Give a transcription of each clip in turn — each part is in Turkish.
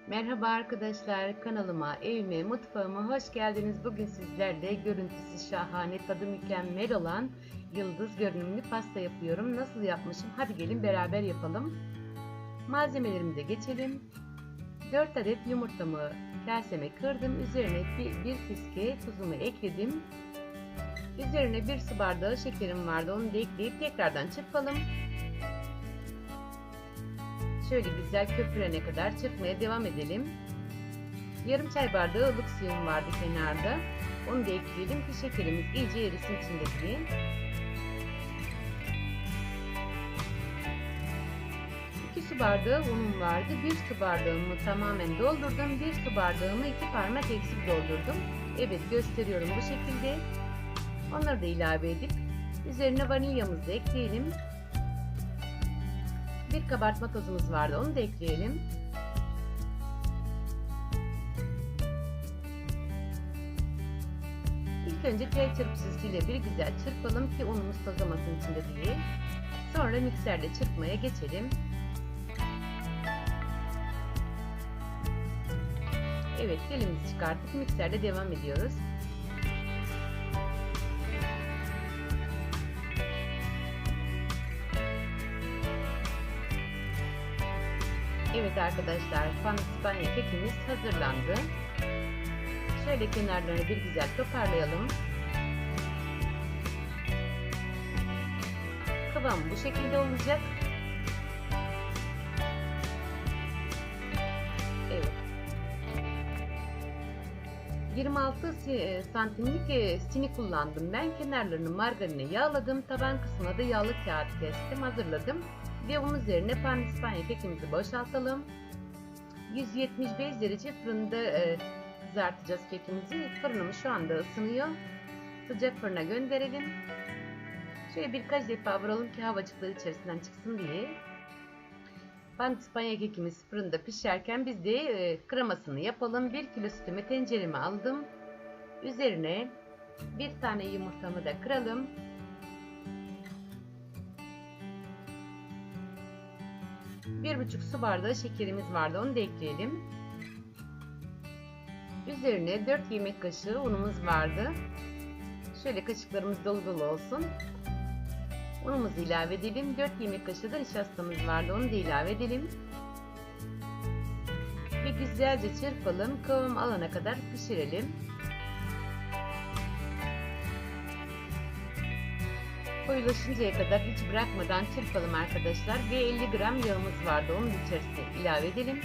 Merhaba arkadaşlar, kanalıma, evime, mutfağıma hoş geldiniz. Bugün sizlerle görüntüsü şahane, tadı mükemmel olan yıldız görünümlü pasta yapıyorum. Nasıl yapmışım? Hadi gelin beraber yapalım. Malzemelerimize geçelim. 4 adet yumurtamı kaseme kırdım. Üzerine bir fiske tuzumu ekledim. Üzerine 1 su bardağı şekerim vardı. Onu da ekleyip tekrardan çırpalım. Şöyle güzel köpürene kadar çırpmaya devam edelim. Yarım çay bardağı ılık suyum vardı kenarda. Onu da ekleyelim ki şekerimiz iyice erisin içindeki. 2 su bardağı unum vardı. 1 su bardağımı tamamen doldurdum. 1 su bardağımı 2 parmak eksik doldurdum. Evet, gösteriyorum bu şekilde. Onları da ilave edip üzerine vanilyamızı da ekleyelim. Bir kabartma tozumuz vardı, onu da ekleyelim. İlk önce tel çırpıcısıyla bir güzel çırpalım ki unumuz tozamasın içinde diye. Sonra mikserle çırpmaya geçelim. Evet, elimizi çıkartıp mikserle devam ediyoruz. Evet arkadaşlar, pandispanya kekimiz hazırlandı. Şöyle kenarlarını bir güzel toparlayalım. Kıvam bu şekilde olacak. Evet. 26 santimlik sini kullandım ben. Kenarlarını margarine yağladım. Taban kısmına da yağlı kağıt kestim, hazırladım. Ve onun üzerine pandispanya kekimizi boşaltalım. 175 derece fırında kızartacağız kekimizi. Fırınımız şu anda ısınıyor. Sıcak fırına gönderelim. Şöyle birkaç defa vuralım ki havacıkları içerisinden çıksın diye. Pandispanya kekimiz fırında pişerken biz de kremasını yapalım. 1 kilo sütümü tencereme aldım. Üzerine bir tane yumurtamı da kıralım. 1,5 su bardağı şekerimiz vardı, onu da ekleyelim. Üzerine 4 yemek kaşığı unumuz vardı. Şöyle kaşıklarımız dolu dolu olsun. Unumuzu ilave edelim. 4 yemek kaşığı da nişastamız vardı, onu da ilave edelim. Ve güzelce çırpalım. Kıvam alana kadar pişirelim. Koyulaşıncaya kadar hiç bırakmadan çırpalım arkadaşlar. Ve 50 gram yağımız vardı, onu da içerisine ilave edelim.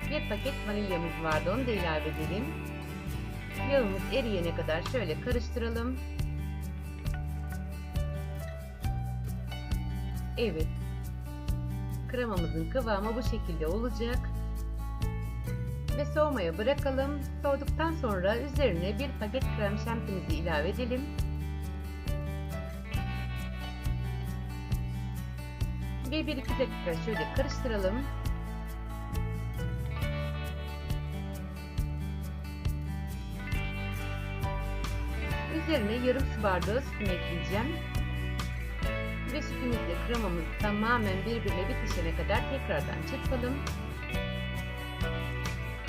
Bir paket vanilyamız vardı, onu da ilave edelim. Yağımız eriyene kadar şöyle karıştıralım. Evet, kremamızın kıvamı bu şekilde olacak. Ve soğumaya bırakalım. Soğuduktan sonra üzerine bir paket krem şantimizi ilave edelim. Ve 1-2 dakika şöyle karıştıralım. Üzerine yarım su bardağı sütümü ekleyeceğim. Ve sütümüzle kremamız tamamen birbirine bitişene kadar tekrardan çırpalım.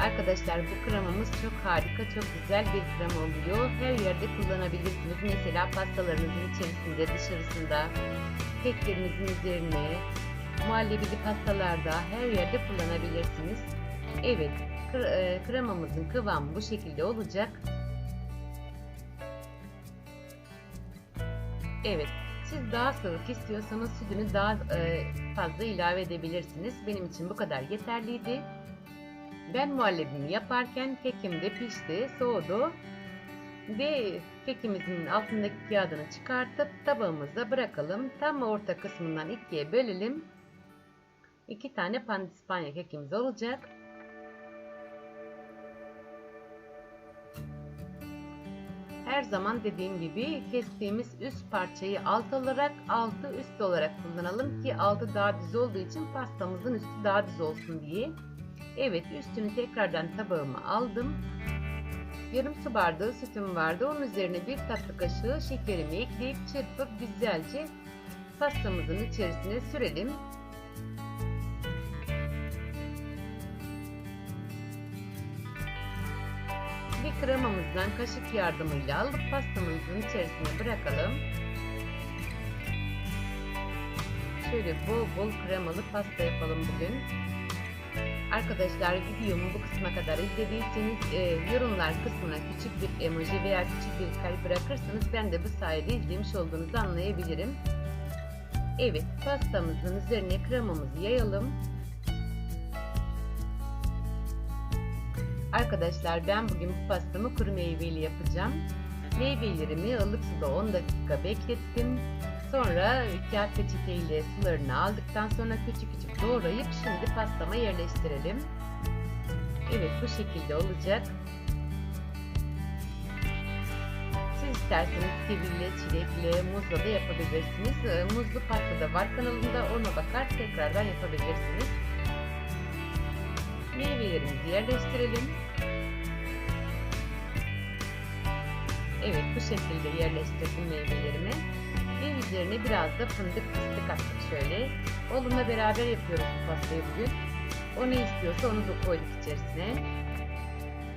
Arkadaşlar, bu kremamız çok harika, çok güzel bir krema oluyor. Her yerde kullanabilirsiniz. Mesela pastalarınızın içerisinde, dışarısında, keklerinizin üzerine, muhallebili pastalarda her yerde kullanabilirsiniz. Evet, kremamızın kıvamı bu şekilde olacak. Evet, siz daha sıvı istiyorsanız sütünü daha fazla ilave edebilirsiniz. Benim için bu kadar yeterliydi. Ben muhallebimi yaparken kekim de pişti, soğudu ve kekimizin altındaki kağıdını çıkartıp tabağımıza bırakalım. Tam orta kısmından ikiye bölelim. 2 tane pandispanya kekimiz olacak. Her zaman dediğim gibi kestiğimiz üst parçayı alt olarak, altı üst olarak kullanalım ki altı daha düz olduğu için pastamızın üstü daha düz olsun diye. Evet, üstünü tekrardan tabağıma aldım. Yarım su bardağı sütüm vardı. Onun üzerine 1 tatlı kaşığı şekerimi ekleyip çırpıp güzelce pastamızın içerisine sürelim. Ve kremamızdan kaşık yardımıyla alıp pastamızın içerisine bırakalım. Şöyle bol bol kremalı pasta yapalım bugün. Arkadaşlar, videomu bu kısma kadar izlediyseniz yorumlar kısmına küçük bir emoji veya küçük bir kalp bırakırsanız ben de bu sayede izlemiş olduğunuzu anlayabilirim. Evet, pastamızın üzerine kremamızı yayalım. Arkadaşlar, ben bugün bu pastamı kuru meyveli yapacağım. Meyvelerimi ılık suda 10 dakika beklettim. Sonra kağıt peçete ile sularını aldıktan sonra küçük küçük doğrayıp şimdi pastama yerleştirelim. Evet, bu şekilde olacak. Siz isterseniz kivili, çilekli, muzla da yapabilirsiniz. Muzlu pasta da var kanalımda, ona bakar tekrardan yapabilirsiniz. Meyvelerimizi yerleştirelim. Evet, bu şekilde yerleştirdim meyvelerimi. Ve üzerine biraz da fındık fıstık attık şöyle. Oğlumla beraber yapıyoruz bu pastayı bugün. O ne istiyorsa onu da koyduk içerisine.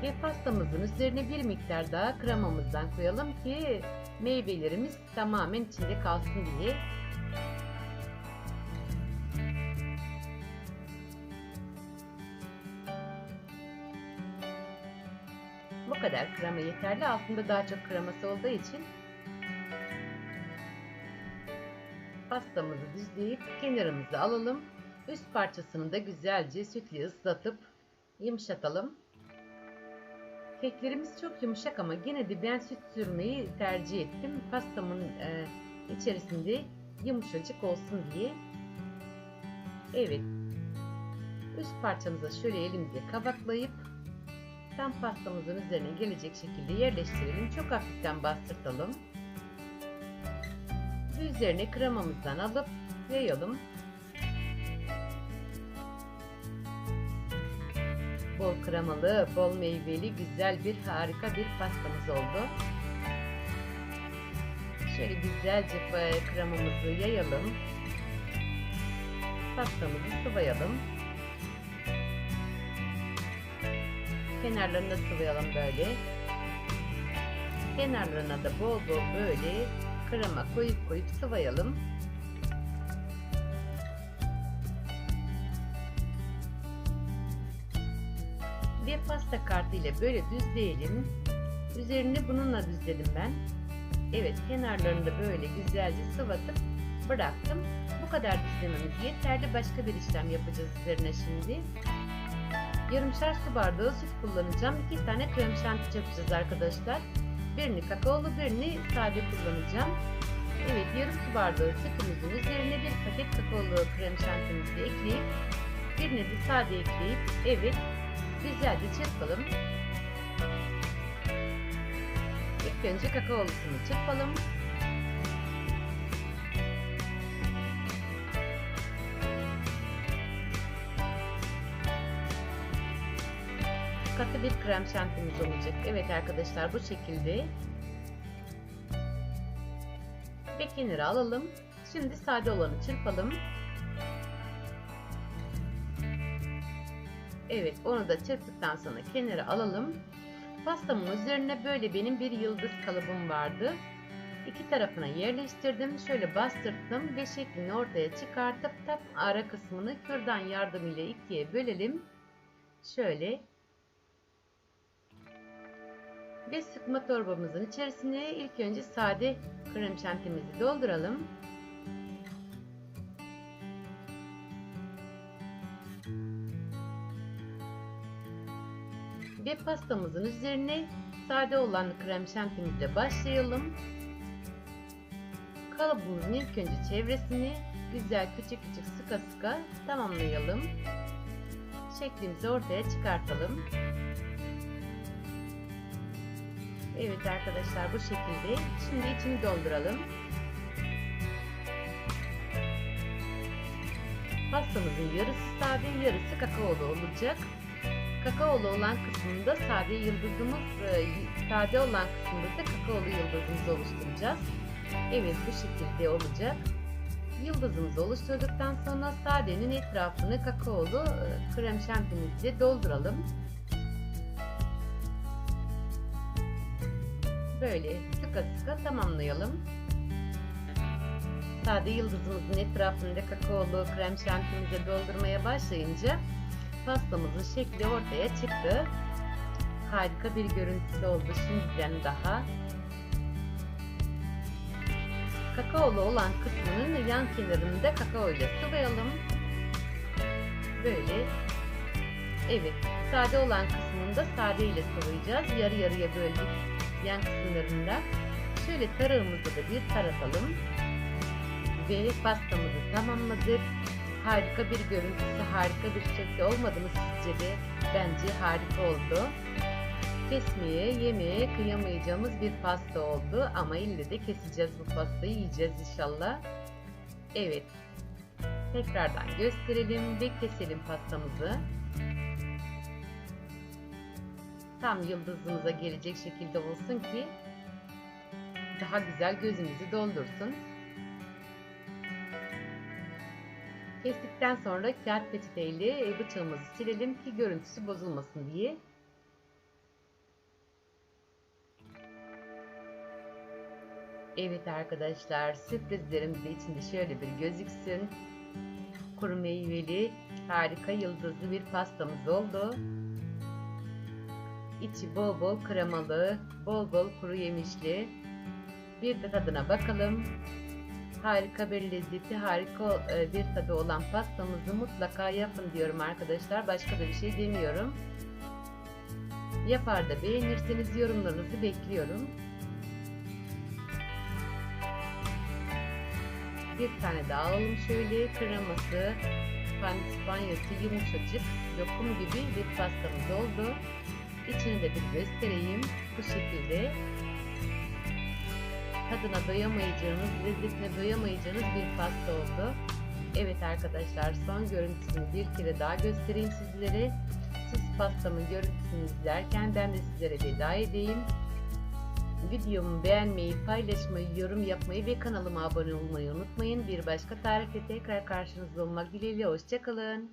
Ve pastamızın üzerine bir miktar daha kremamızdan koyalım ki meyvelerimiz tamamen içinde kalsın diye. Bu kadar krema yeterli. Altında daha çok kreması olduğu için pastamızı düzleyip kenarımıza alalım. Üst parçasını da güzelce sütle ıslatıp yumuşatalım. Keklerimiz çok yumuşak ama yine de ben süt sürmeyi tercih ettim. Pastamın içerisinde yumuşacık olsun diye. Evet. Üst parçamızı şöyle elimizle kabaklayıp tam pastamızın üzerine gelecek şekilde yerleştirelim. Çok hafiften bastırtalım. Üzerine kremamızdan alıp yayalım. Bol kremalı, bol meyveli, güzel bir harika bir pastamız oldu. Şöyle güzelce kremamızı yayalım. Pastamızı sıvayalım. Kenarlarına sıvayalım böyle. Kenarlarına da bol bol böyle krema koyup sıvayalım. Ve pasta kartı ile böyle düzleyelim. Üzerini bununla düzledim ben. Evet, kenarlarını da böyle güzelce sıvatıp bıraktım. Bu kadar düzlememiz yeterli. Başka bir işlem yapacağız üzerine şimdi. Yarımşar su bardağı süt kullanacağım. 2 tane krem şanti yapacağız arkadaşlar. Birini kakaolu, birini sade kullanacağım. Evet, yarım su bardağı sütümüzün üzerine bir paket kakaolu krem şantimizi ekleyip birini de sade ekleyip evet güzelce çırpalım. İlk önce kakaolusunu çırpalım. Katı bir krem şantimiz olacak. Evet arkadaşlar, bu şekilde. Ve kenara alalım. Şimdi sade olanı çırpalım. Evet, onu da çırptıktan sonra kenara alalım. Pastamın üzerine böyle benim bir yıldız kalıbım vardı. İki tarafına yerleştirdim. Şöyle bastırdım ve şeklini ortaya çıkartıp tam ara kısmını kürdan yardımıyla ikiye bölelim. Şöyle. Ve sıkma torbamızın içerisine ilk önce sade krem şantimizi dolduralım. Ve pastamızın üzerine sade olan krem şantimizle başlayalım. Kalıbımızın ilk önce çevresini güzel küçük küçük sıka sıka tamamlayalım. Şeklimizi ortaya çıkartalım. Evet arkadaşlar, bu şekilde. Şimdi içini dolduralım. Pastamızın yarısı sade, yarısı kakaolu olacak. Kakaolu olan kısmında sade yıldızımız, sade olan kısmında da kakaolu yıldızımızı oluşturacağız. Evet, bu şekilde olacak. Yıldızımızı oluşturduktan sonra sadenin etrafını kakaolu krem şantimizle dolduralım. Böyle sıka sıka tamamlayalım. Sade yıldızımızın etrafında kakaolu krem şantimize doldurmaya başlayınca pastamızın şekli ortaya çıktı. Harika bir görüntüsü oldu şimdiden daha. Kakaolu olan kısmının yan kenarını da kakao ile sıvayalım. Böyle. Evet, sade olan kısmını da sade ile sıvayacağız. Yarı yarıya böldük yan kısımlarında. Şöyle tarağımızı da bir taratalım. Ve pastamızı tamamladık. Harika bir görüntüsü, harika bir şekli olmadı mı sizce de? Bence harika oldu. Kesmeye, yemeye kıyamayacağımız bir pasta oldu. Ama ille de keseceğiz bu pastayı, yiyeceğiz inşallah. Evet. Tekrardan gösterelim ve keselim pastamızı. Tam yıldızımıza gelecek şekilde olsun ki daha güzel gözümüzü doldursun. Kestikten sonra kağıt peçeteyle bıçağımızı silelim ki görüntüsü bozulmasın diye. Evet arkadaşlar, sürprizlerimiz de içinde şöyle bir gözüksün. Kuru meyveli, harika yıldızlı bir pastamız oldu. İçi bol bol kremalı, bol bol kuru yemişli. Bir de tadına bakalım. Harika bir lezzeti, harika bir tadı olan pastamızı mutlaka yapın diyorum arkadaşlar. Başka da bir şey demiyorum. Yapar da beğenirseniz yorumlarınızı bekliyorum. Bir tane daha alalım şöyle. Kreması, pandispanyası, yumuşacık, lokum gibi bir pastamız oldu. İçini de bir göstereyim. Bu şekilde. Tadına doyamayacağınız, lezzetine doyamayacağınız bir pasta oldu. Evet arkadaşlar, son görüntüsünü bir kere daha göstereyim sizlere. Siz pastamın görüntüsünü izlerken ben de sizlere veda edeyim. Videomu beğenmeyi, paylaşmayı, yorum yapmayı ve kanalıma abone olmayı unutmayın. Bir başka tarifle tekrar karşınızda olmak dileğiyle. Hoşça kalın.